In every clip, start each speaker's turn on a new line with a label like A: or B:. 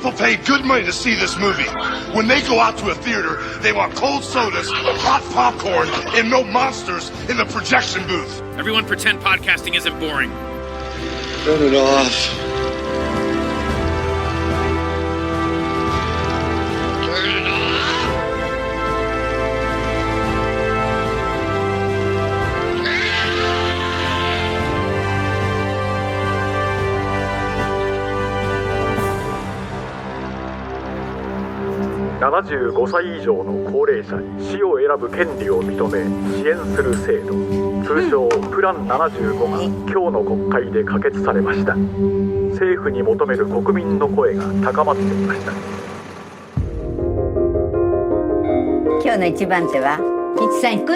A: People pay good money to see this movie. When they go out to a theater, they want cold sodas, hot popcorn, and no monsters in the projection booth.
B: Everyone pretend podcasting isn't boring.
C: Turn it off.75
D: 歳以上の高齢者に死を選ぶ権利を認め支援する制度、通称プラン75が今日の国会で可決されました。政府に求める国民の声が高まっていました。
E: 今日の一番手は一さん行く？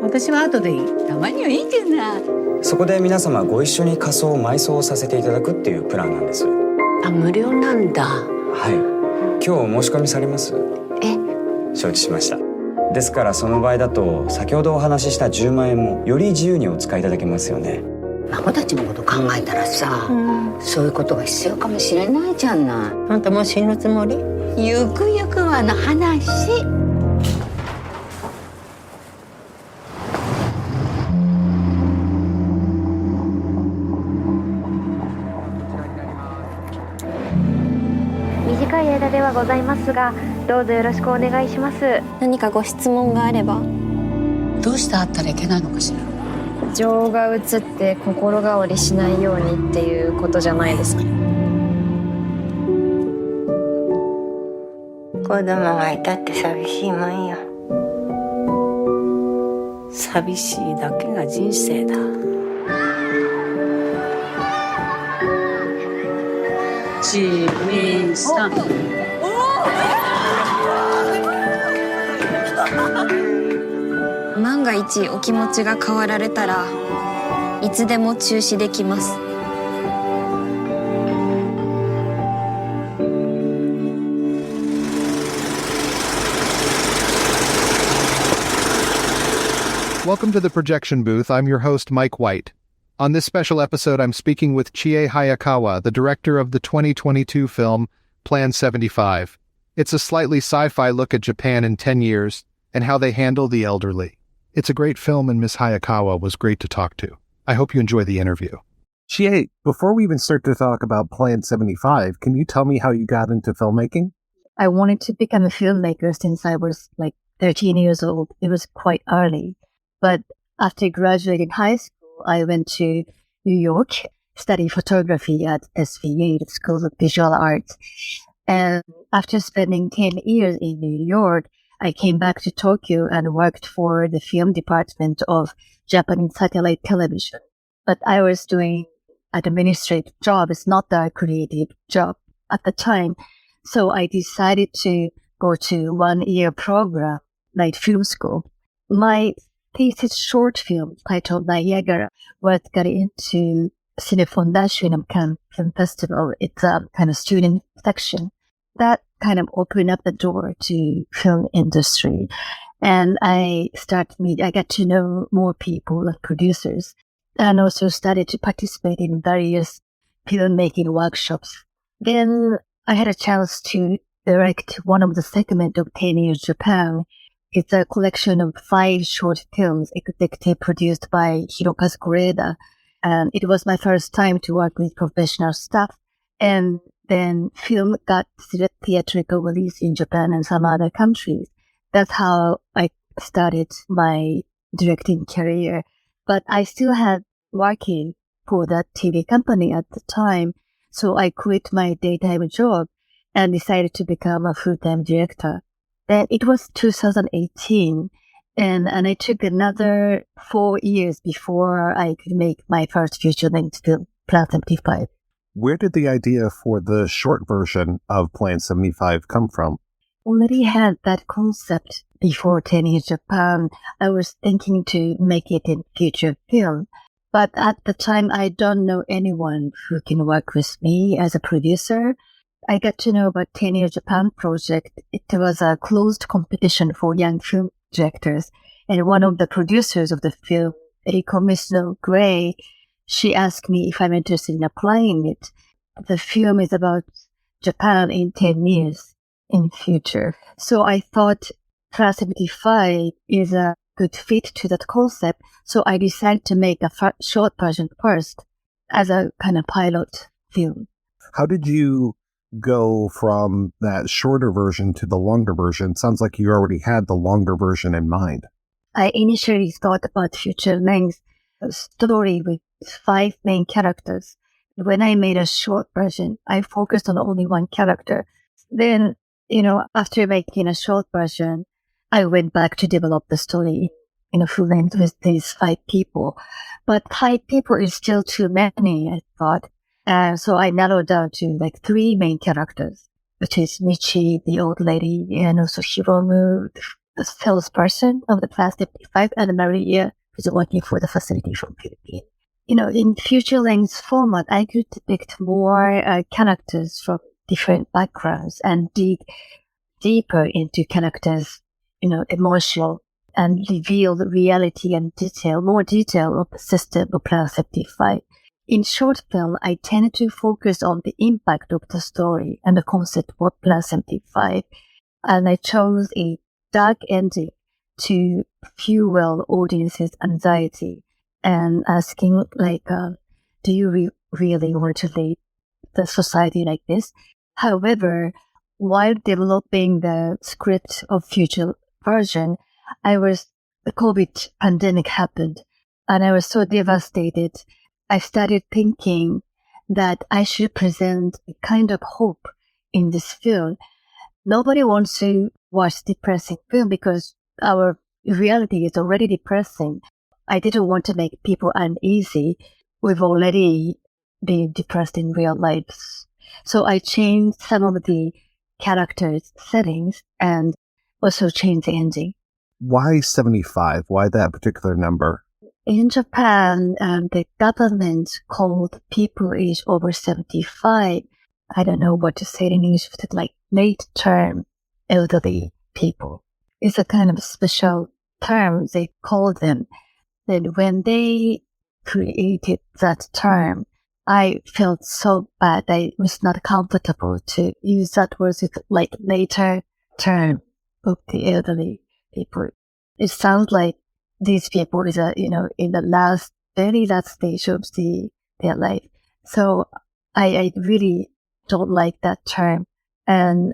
E: 私は後でいい。たまにはいいんじゃない。
F: そこで皆様ご一緒に仮装埋葬させていただくっていうプランなんです。
E: あ、無料なんだ。
F: はい。今日お申し込みされます？承知しました。ですからその場合だと先ほどお話しした10万円もより自由にお使いいただけますよね。
E: 孫たちのこと考えたらさ、そういうことが必要かもしれないじゃない。あんたもう死ぬつもり？ゆくゆくはの話。
G: 短い間ではございますが、どうぞよろしくお願いします。
H: 何かご質問があれば。
E: どうしてあったらいけないのかしら。
H: 情が移って心変わりしないようにっていうことじゃないですか。
E: 子供がいたって寂しいもんよ。寂しいだけが人生だ。1、2、3。
H: 万が一お気持ちが変わられたらいつでも中止できます。
I: Welcome to the projection booth. I'm your host, Mike White. On this special episode, I'm speaking with Chie Hayakawa, the director of the 2022 film Plan 75. It's a slightly sci-fi look at Japan in 10 years and how they handle the elderly. It's a great film, and Miss Hayakawa was great to talk to. I hope you enjoy the interview. Chie, before we even start to talk about Plan 75, can you tell me how you got into filmmaking?
J: I wanted to become a filmmaker since I was like 13 years old. It was quite early. But after graduating high school, I went to New York, studied photography at SVA, the School of Visual Arts. And after spending 10 years in New York, I came back to Tokyo and worked for the film department of Japanese satellite television. But I was doing administrative job. It's not a creative job at the time. So I decided to go to 1-year program, like film school. My thesis short film titled Niagara was got into Cinefondation of Cannes Film Festival. It's a kind of student section. That kind of opened up the door to film industry. And I got to know more people like producers, and also started to participate in various filmmaking workshops. Then I had a chance to direct one of the segments of 10 Years Japan. It's a collection of 5 short films executive produced by Hirokazu Koreeda. And it was my first time to work with professional staff. And then film got theatrical release in Japan and some other countries. That's how I started my directing career. But I still had working for that TV company at the time. So I quit my daytime job and decided to become a full-time director. Then it was 2018. And I took another 4 years before I could make my first feature-length film, Plan 75.
I: Where did the idea for the short version of Plan 75 come from?
J: Already had that concept before 10 Years Japan. I was thinking to make it in feature film. But at the time, I don't know anyone who can work with me as a producer. I got to know about 10 Years Japan project. It was a closed competition for young film directors. And one of the producers of the film, Commissioner Gray, she asked me if I'm interested in applying it. The film is about Japan in 10 years in future. So I thought Plan 75 is a good fit to that concept. So I decided to make a short version first as a kind of pilot film.
K: How did you go from that shorter version to the longer version? Sounds like you already had the longer version in mind.
J: I initially thought about feature length story with 5 main characters. When I made a short version, I focused on only one character. Then, after making a short version, I went back to develop the story in a full length with these 5 people. But 5 people is still too many, I thought. So I narrowed down to 3 main characters, which is Michi, the old lady, and also Hiromu, the salesperson of the Class 55, and Maria, who's working for the facility from Philippines. In future length format, I could depict more characters from different backgrounds and dig deeper into characters, emotional, and reveal the reality and more detail of the system of Plan 55. In short film, I tend to focus on the impact of the story and the concept of Plan 75, and I chose a dark ending to fuel audience's anxiety and asking, do you really want to lead the society like this? However, while developing the script of future version, the COVID pandemic happened, and I was so devastated. I started thinking that I should present a kind of hope in this film. Nobody wants to watch depressing film because our reality is already depressing. I didn't want to make people uneasy. We've already been depressed in real lives. So I changed some of the characters' settings and also changed the ending.
K: Why 75? Why that particular number?
J: In Japan, the government called people age over 75, I don't know what to say in English, but late-term elderly people. It's a kind of special term they call them. Then when they created that term, I felt so bad. I was not comfortable to use that word later term of the elderly people. It sounds like these people is in the very last stage of their life. So I really don't like that term. And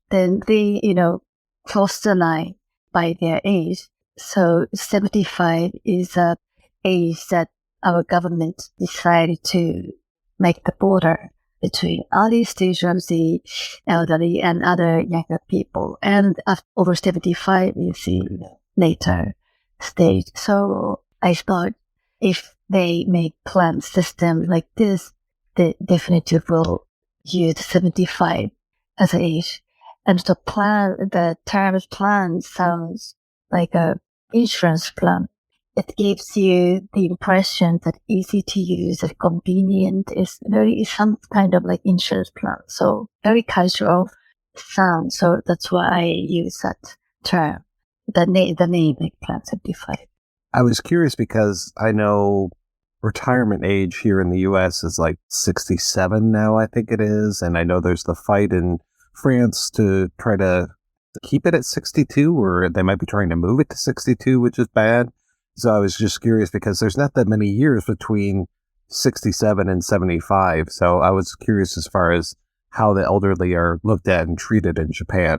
J: they cross the line by their age. So 75 is a age that our government decided to make the border between early stage of the elderly and other younger people. And over 75 is the later stage. So I thought if they make plan systems like this, they definitely will use 75 as an age. And the term plan sounds like a insurance plan. It gives you the impression that easy to use and convenient is some kind of insurance plan. So very casual sound. So that's why I use that term. The name Plan 75.
K: I was curious because I know retirement age here in the U.S. is 67 now, I think it is. And I know there's the fight in France to try to keep it at 62, or they might be trying to move it to 62, which is bad. So I was just curious because there's not that many years between 67 and 75. So I was curious as far as how the elderly are looked at and treated in Japan.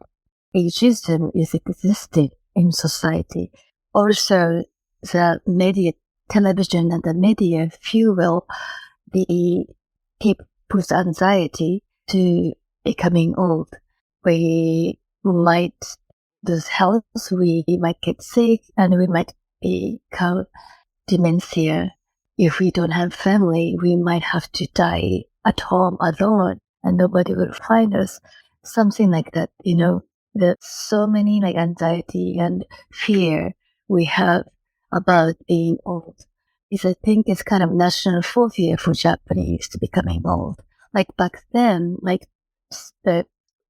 J: Ageism is existing in society. Also, the media, television and the media fuel the people's anxiety to becoming old. We might lose health, we might get sick, and we might become dementia. If we don't have family, we might have to die at home alone and nobody will find us. Something like that, There's so many anxiety and fear we have about being old. I think it's kind of national phobia for Japanese to becoming old. Back then,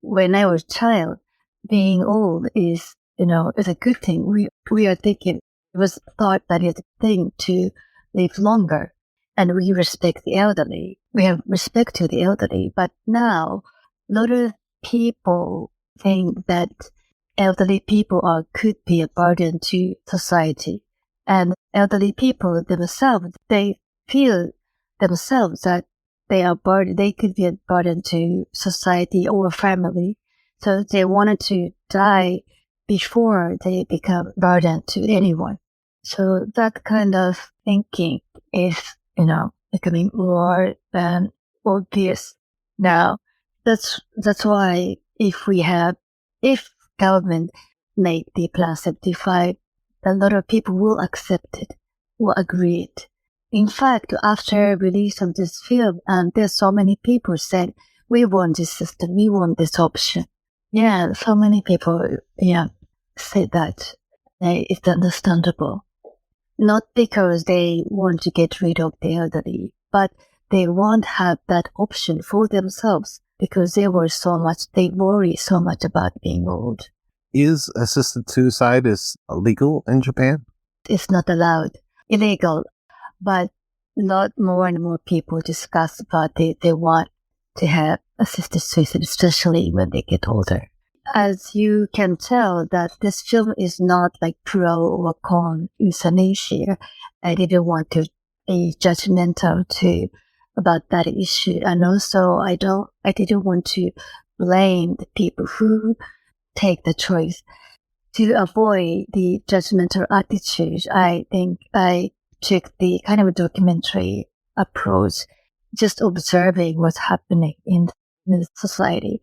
J: when I was a child, being old is a good thing. We are thinking it was thought that it's a thing to live longer, and we respect the elderly. We have respect to the elderly, but now a lot of people think that elderly people could be a burden to society. And elderly people themselves, they feel themselves that they could be a burden to society or family. So they wanted to die before they become a burden to anyone. So that kind of thinking is, becoming more than obvious now. That's why if government make the Plan 75, a lot of people will accept it, will agree it. In fact, after release of this film, there's so many people said, we want this system, we want this option. Yeah, so many people, say that. It's understandable. Not because they want to get rid of the elderly, but they won't have that option for themselves because they worry so much about being old.
K: Is assisted suicide illegal in Japan?
J: It's not allowed. Illegal. But not more and more people discuss about it. They want to have assisted suicide, especially when they get older. As you can tell, that this film is not like pro or con euthanasia. I didn't want to be judgmental about that issue. And also, I didn't want to blame the people who take the choice. To avoid the judgmental attitude, I think I took the kind of documentary approach, just observing what's happening in the society.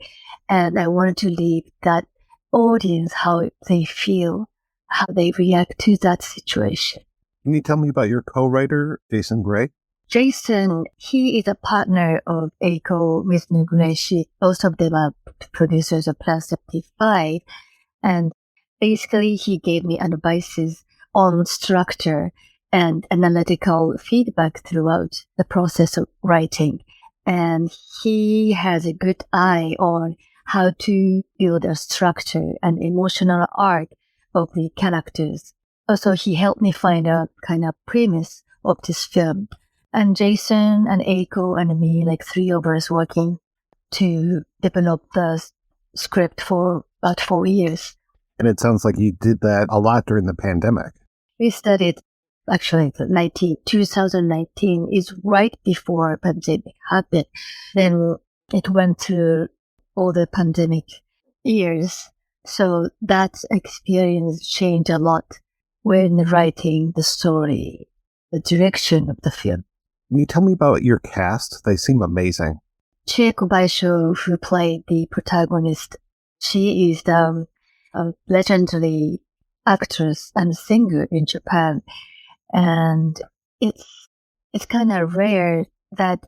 J: And I wanted to leave that audience how they feel, how they react to that situation.
K: Can you tell me about your co-writer, Jason Gray?
J: Jason, he is a partner of Eiko Mizuno. Both of them are producers of Plan 75. And basically, he gave me advices on structure and analytical feedback throughout the process of writing. And he has a good eye on how to build a structure and emotional arc of the characters. Also, he helped me find a kind of premise of this film. And Jason and Eiko and me, like three of us working to develop the script for about 4 years.
K: And it sounds like you did that a lot during the pandemic.
J: We studied, actually, 2019 is right before pandemic happened. Then it went through all the pandemic years. So that experience changed a lot when writing the story, the direction of the film.
K: Can you tell me about your cast? They seem amazing.
J: Chie Hayakawa, who played the protagonist, she is a legendary actress and singer in Japan. And it's kind of rare that,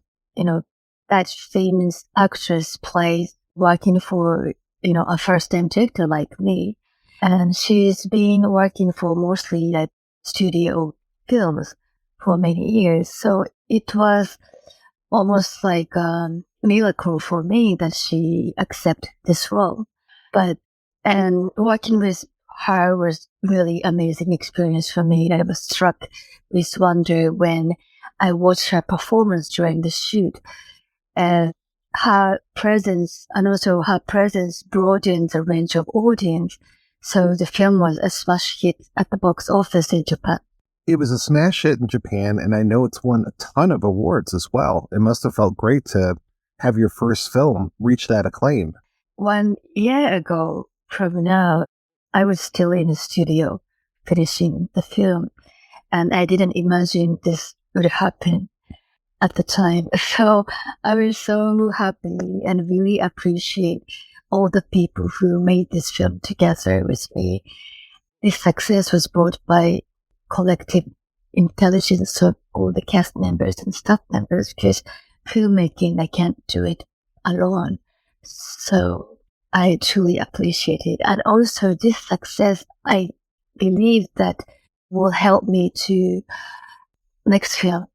J: that famous actress plays working for, a first-time director like me. And she's been working for mostly like studio films for many years. So it was almost like a miracle for me that she accepted this role. And working with her was really amazing experience for me. I was struck with wonder when I watched her performance during the shoot. And her presence broadened the range of audience. So the film was a smash hit at the box office in Japan.
K: It was a smash hit in Japan, and I know it's won a ton of awards as well. It must have felt great to have your first film reach that acclaim.
J: 1 year ago from now, I was still in the studio finishing the film, and I didn't imagine this would happen at the time. So I was so happy and really appreciate all the people who made this film together with me. This success was brought by collective intelligence of all the cast members and staff members, because filmmaking, I can't do it alone. So I truly appreciate it. And also this success, I believe that will help me to next film.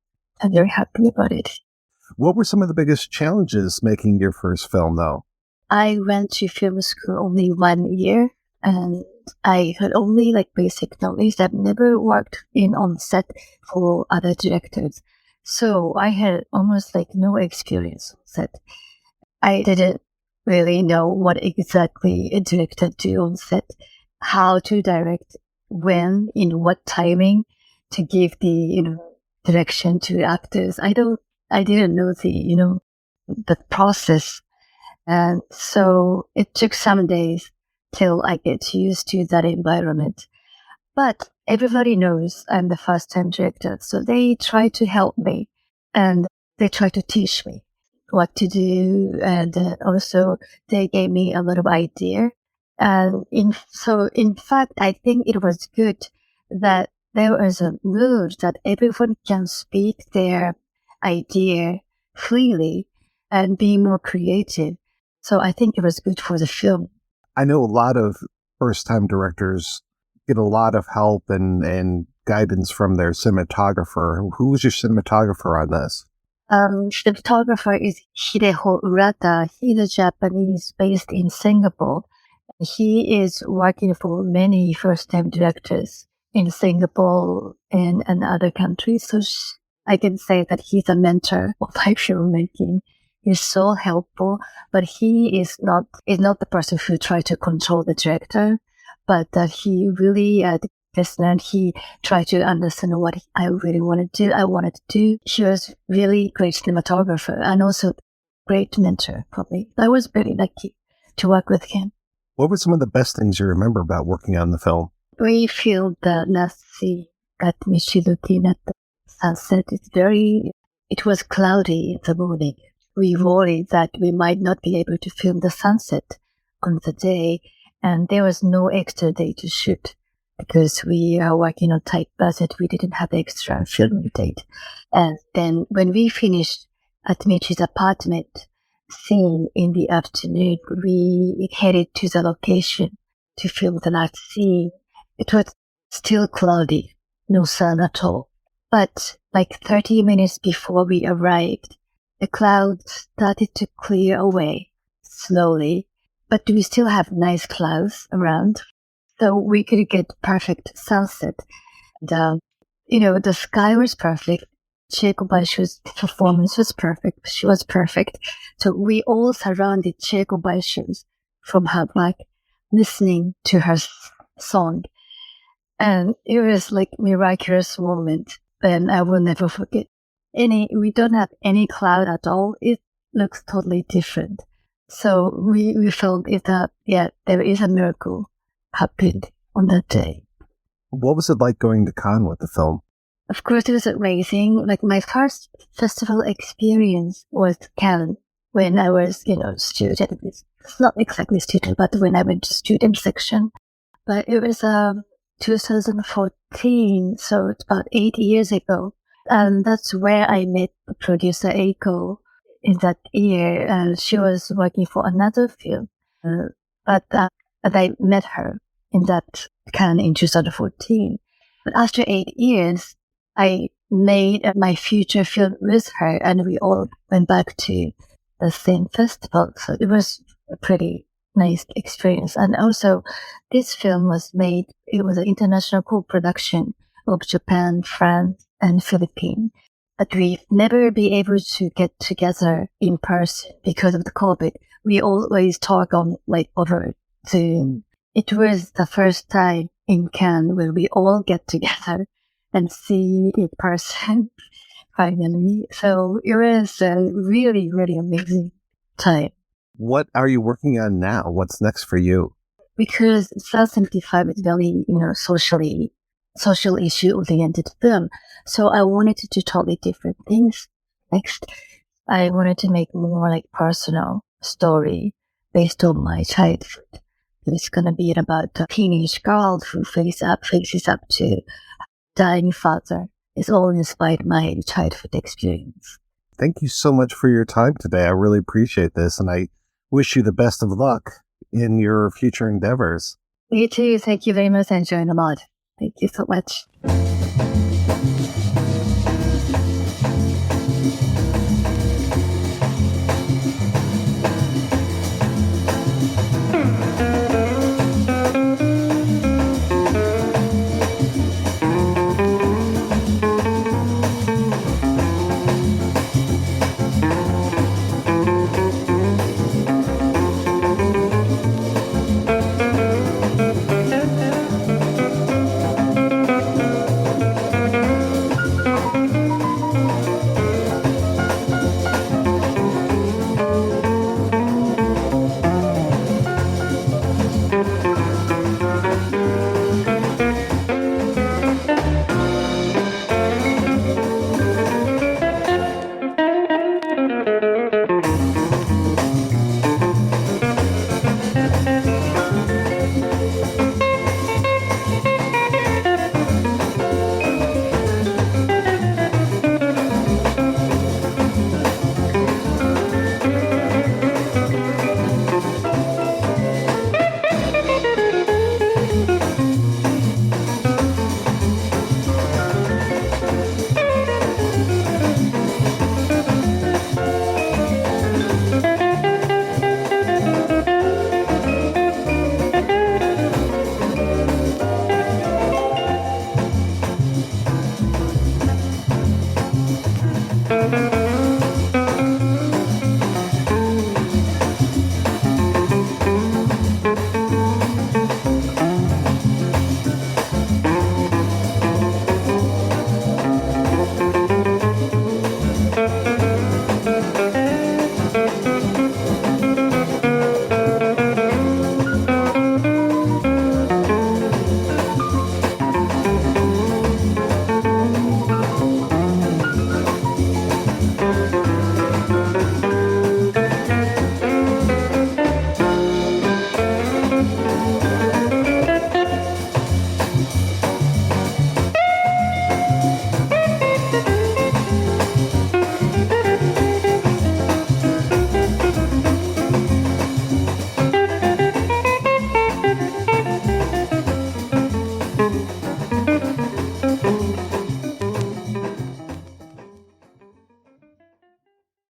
J: I'm very happy about it.
K: What were some of the biggest challenges making your first film, though?
J: I went to film school only 1 year, and I had only like basic knowledge. I've never worked on set for other directors. So I had almost like no experience on set. I didn't really know what exactly a director do on set, how to direct, when, in what timing to give the, direction to actors. I didn't know the process. And so it took some days till I get used to that environment. But everybody knows I'm the first time director, so they try to help me and they try to teach me what to do. And also they gave me a lot of idea. And in fact, I think it was good that there was a rule that everyone can speak their idea freely and be more creative. So I think it was good for the film.
K: I know a lot of first-time directors get a lot of help and guidance from their cinematographer. Who was your cinematographer on this?
J: Cinematographer is Hideho Urata. He's a Japanese based in Singapore. He is working for many first-time directors in Singapore and other countries. So I can say that he's a mentor of my filmmaking. He's so helpful, but he is not the person who tries to control the director, but that he really listened. He tried to understand what I really wanted to do. He was really great cinematographer and also great mentor for me. I was very lucky to work with him.
K: What were some of the best things you remember about working on the film?
J: We filmed the last scene at Michi looking at the sunset. It was cloudy in the morning. We worried that we might not be able to film the sunset on the day, and there was no extra day to shoot because we are working on tight budget. We didn't have extra filming date. And then when we finished at Michi's apartment scene in the afternoon, we headed to the location to film the last scene. It was still cloudy, no sun at all. But like 30 minutes before we arrived, the clouds started to clear away slowly, but we still have nice clouds around, so we could get perfect sunset. And, the sky was perfect. Chie Kobayashi's performance was perfect. She was perfect. So we all surrounded Chie Kobayashi from her back, listening to her song. And it was like a miraculous moment, and I will never forget. We don't have any cloud at all. It looks totally different. So we felt that, there is a miracle happened on that day.
K: What was it like going to Cannes with the film?
J: Of course, it was amazing. Like my first festival experience was Cannes when I was, student. It's not exactly student, but when I went to student section. But it was 2014, so it's about 8 years ago. And that's where I met producer Eiko in that year. And she was working for another film. But I met her in that Cannes in 2014. But after 8 years, I made my feature film with her, and we all went back to the same festival. So it was a pretty nice experience. And also, this film was it was an international co-production of Japan, France, and Philippines. But we've never been able to get together in person because of the COVID. We always talk on over Zoom. It was the first time in Cannes where we all get together and see in person finally. So it was a really, really amazing time.
K: What are you working on now? What's next for you?
J: Because South 75 is very, social issue oriented film. So I wanted to do totally different things next. I wanted to make more personal story based on my childhood. It's going to be about a teenage girl who faces up to dying father. It's all inspired my childhood experience.
K: Thank you so much for your time today. I really appreciate this, and I wish you the best of luck in your future endeavors.
J: You too. Thank you very much. I enjoyed a lot. Thank you so much.